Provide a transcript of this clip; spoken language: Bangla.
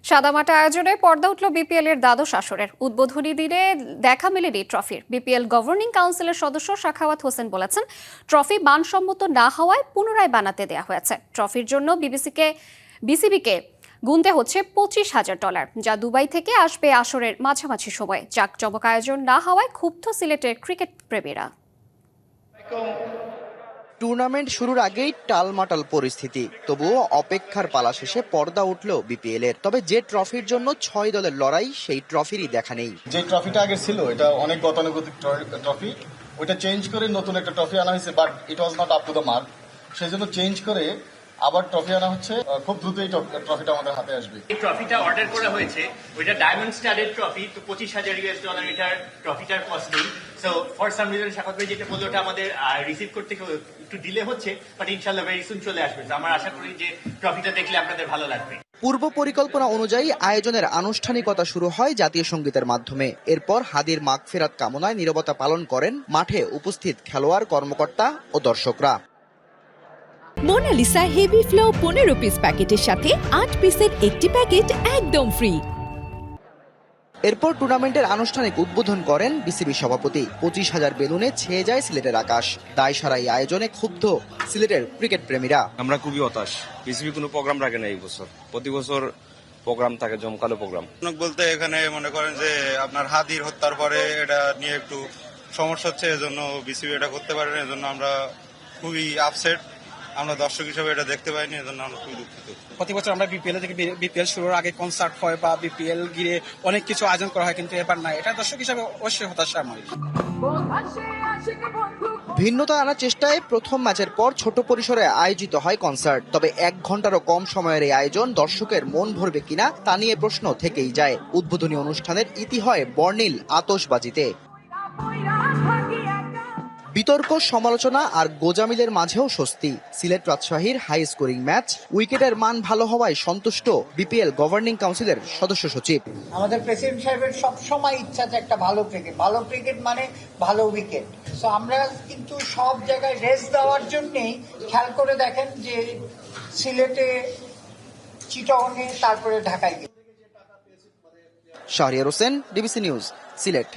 সাদামাটা আয়োজনে পর্দা উঠল বিপিএল এর দ্বাদশ আসরের উদ্বোধনী দিনে দেখা মেলেনি ট্রফির। বিপিএল গভর্নিং কাউন্সিলের সদস্য সাখাওয়াত হোসেন বলেছেন, ট্রফি মানসম্মত না হওয়ায় পুনরায় বানাতে দেয়া হয়েছে। ট্রফির জন্য বিসিবিকে গুনতে হচ্ছে $25,000, যা দুবাই থেকে আসবে আসরের মাঝামাঝি সময়ে। জাঁকজমক আয়োজন না হওয়ায় ক্ষুব্ধ সিলেটের ক্রিকেট প্রেমীরা। টুর্নামেন্ট শুরুর আগেই টালমাটাল পরিস্থিতি, তবুও অপেক্ষার পালা শেষে পর্দা উঠল বিপিএল এর। তবে যে ট্রফির জন্য 6 দলের লড়াই, সেই ট্রফিরই দেখা নেই। যে ট্রফিটা আগে ছিল এটা অনেক গতানুগতিক ট্রফি, ওইটা চেঞ্জ করে নতুন একটা ট্রফি আনা হয়েছে, but it was not up to the mark. সেই জন্য চেঞ্জ করে আবার ট্রফি আনা হচ্ছে। খুব দ্রুত এই ট্রফিটা আমাদের হাতে আসবে। এই ট্রফিটা অর্ডার করা হয়েছে, ওইটা ডায়মন্ড স্টারের ট্রফি, তো $25,000 এটার ট্রফিটার costing. So for some reason সাখাত ভাই যেটা বললো, ওটা আমাদের রিসিভ করতে একটু ডিলে হচ্ছে, বাট ইনশাল্লাহ ভেরি সুন চলে আসবে। আমরা আশা করি যে ট্রফিটা দেখলে আপনাদের ভালো লাগবে। পূর্ব পরিকল্পনা অনুযায়ী আয়োজনের আনুষ্ঠানিকতা শুরু হয় জাতীয় সঙ্গীতের মাধ্যমে। এরপর হাদির মাগফিরাত কামনায় নীরবতা পালন করেন মাঠে উপস্থিত খেলোয়াড়, কর্মকর্তা ও দর্শকরা। মোনালিসা হেভি ফ্লো 15 পিস প্যাকেটের সাথে 8 পিসের একটি প্যাকেট একদম ফ্রি। এরপর টুর্নামেন্টের আনুষ্ঠানিক উদ্বোধন করেন বিসিবি সভাপতি। 25,000 বেলুনে ছেয়ে যায় সিলেটের আকাশ। দায়সারা এই আয়োজনে ক্ষুব্ধ সিলেটের ক্রিকেট প্রেমীরা। আমরা খুবই হতাশ। বিসিবি কোনো প্রোগ্রাম রাখে না এই বছর। প্রতি বছর প্রোগ্রাম থাকে, জমকালো প্রোগ্রাম বলতে এখানে মনে করেন যে আপনার হাদির হত্যার পরে এটা নিয়ে একটু সমস্যা হচ্ছে, এজন্য বিসিবি এটা করতে পারে না। এজন্য আমরা খুবই আপসেট। আমরা দর্শক হিসেবে এটা দেখতে পাইনি, এজন্য আমরা খুবই দুঃখিত। প্রতি বছর আমরা বিপিএল শুরুর আগে কনসার্ট হয় বা বিপিএল ঘিরে অনেক কিছু আয়োজন করা হয়, কিন্তু এবার না। এটা দর্শক হিসেবে অবশ্যই হতাশা আমার। ভিন্নতা আনার চেষ্টায় প্রথম ম্যাচের পর ছোট পরিসরে আয়োজিত হয় কনসার্ট। তবে 1 ঘন্টারও কম সময়ের এই আয়োজন দর্শকের মন ভরবে কিনা তা নিয়ে প্রশ্ন থেকেই যায়। উদ্বোধনী অনুষ্ঠানের ইতি হয় বর্ণিল আতশবাজিতে। বিতর্ক, সমালোচনা আর গোজামিলের মাঝেও স্বস্তি। সিলেট রাজশাহীর হাই স্কোরিং ম্যাচ, উইকেটের মান ভালো হওয়ায় সন্তুষ্ট বিপিএল গভর্নিং কাউন্সিলের সদস্য সচিব। আমাদের প্রেসিডেন্ট সাহেবের সবসময় ইচ্ছা যে একটা ভালো ক্রিকেট মানে ভালো উইকেট। তো আমরা কিন্তু সব জায়গায় রেস দেওয়ার জন্যেই খেয়াল করে দেখেন যে সিলেটে, চিটাগংয়ে, তারপরে ঢাকায়। Shahriar Hossain, DBC news, Sylhet.